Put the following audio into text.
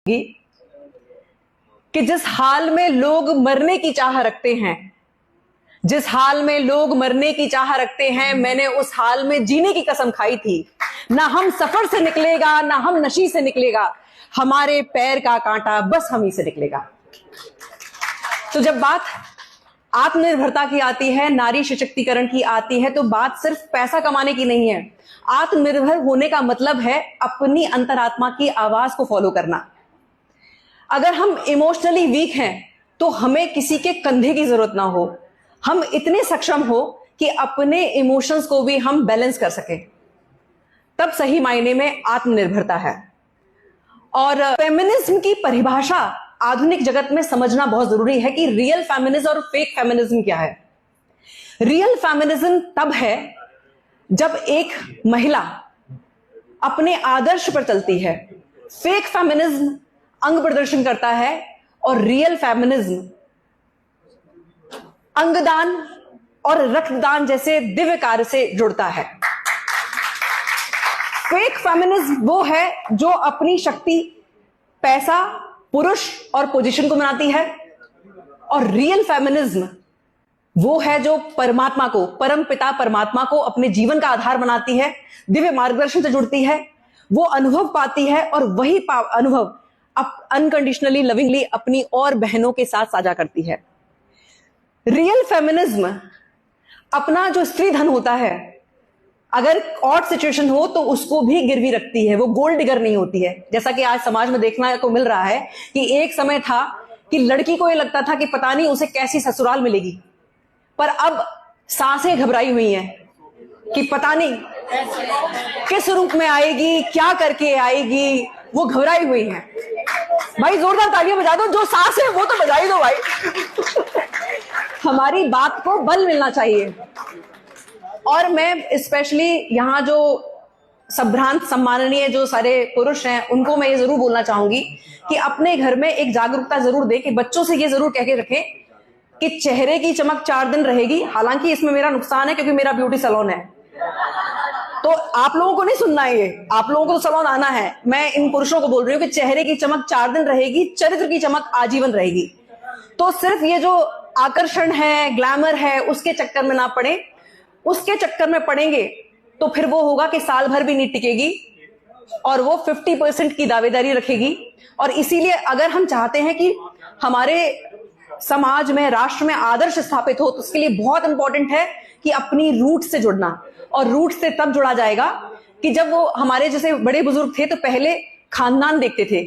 कि जिस हाल में लोग मरने की चाह रखते हैं, जिस हाल में लोग मरने की चाह रखते हैं, मैंने उस हाल में जीने की कसम खाई थी। ना हम सफर से निकलेगा, ना हम नशी से निकलेगा, हमारे पैर का कांटा बस हम ही से निकलेगा। तो जब बात आत्मनिर्भरता की आती है, नारी सशक्तिकरण की आती है, तो बात सिर्फ पैसा कमाने की नहीं है। आत्मनिर्भर होने का मतलब है अपनी अंतरात्मा की आवाज को फॉलो करना। अगर हम इमोशनली वीक हैं तो हमें किसी के कंधे की जरूरत ना हो, हम इतने सक्षम हो कि अपने इमोशंस को भी हम बैलेंस कर सके, तब सही मायने में आत्मनिर्भरता है। और फेमिनिज्म की परिभाषा आधुनिक जगत में समझना बहुत जरूरी है कि रियल फेमिनिज्म और फेक फेमिनिज्म क्या है। रियल फेमिनिज्म तब है जब एक महिला अपने आदर्श पर चलती है। फेक फेमिनिज्म अंग प्रदर्शन करता है और रियल फेमिनिज्म अंगदान और रक्तदान जैसे दिव्य कार्य से जुड़ता है। फेक फेमिनिज्म वो है जो अपनी शक्ति, पैसा, पुरुष और पोजीशन को मनाती है, और रियल फेमिनिज्म वो है जो परमात्मा को, परम पिता परमात्मा को अपने जीवन का आधार बनाती है, दिव्य मार्गदर्शन से जुड़ती है, वो अनुभव पाती है और वही अनुभव अनकंडीशनली लविंगली अपनी और बहनों के साथ साझा करती है। रियल फेमिनिज्म अपना जो स्त्री धन होता है, अगर ऑड सिचुएशन हो तो उसको भी गिरवी रखती है, वो गोल्ड डिगर नहीं होती है। जैसा कि आज समाज में देखने को मिल रहा है कि एक समय था कि लड़की को ये लगता था कि पता नहीं उसे कैसी ससुराल मिलेगी, पर अब सांसें घबराई हुई हैं कि पता नहीं किस रूप में आएगी, क्या करके आएगी, वो घबराई हुई हैं। भाई जोरदार तालियां बजा दो, जो सांस है वो तो बजा ही दो भाई। हमारी बात को बल मिलना चाहिए। और मैं स्पेशली यहाँ जो संभ्रांत सम्माननीय जो सारे पुरुष हैं उनको मैं ये जरूर बोलना चाहूंगी कि अपने घर में एक जागरूकता जरूर दें, कि बच्चों से ये जरूर कह के रखें कि चेहरे की चमक 4 दिन रहेगी। हालांकि इसमें मेरा नुकसान है क्योंकि मेरा ब्यूटी सैलून है, तो आप लोगों को नहीं सुनना है ये, आप लोगों को तो सैलून आना है। मैं इन पुरुषों को बोल रही हूँ कि चेहरे की चमक 4 दिन रहेगी, चरित्र की चमक आजीवन रहेगी। तो सिर्फ ये जो आकर्षण है, ग्लैमर है, उसके चक्कर में ना पड़े। उसके चक्कर में पड़ेंगे तो फिर वो होगा कि साल भर भी नहीं टिकेगी और वो 50% की दावेदारी रखेगी। और इसीलिए अगर हम चाहते हैं कि हमारे समाज में, राष्ट्र में आदर्श स्थापित हो, तो उसके लिए बहुत इंपॉर्टेंट है कि अपनी रूट से जुड़ना। और रूट से तब जुड़ा जाएगा कि जब वो हमारे जैसे बड़े बुजुर्ग थे तो पहले खानदान देखते थे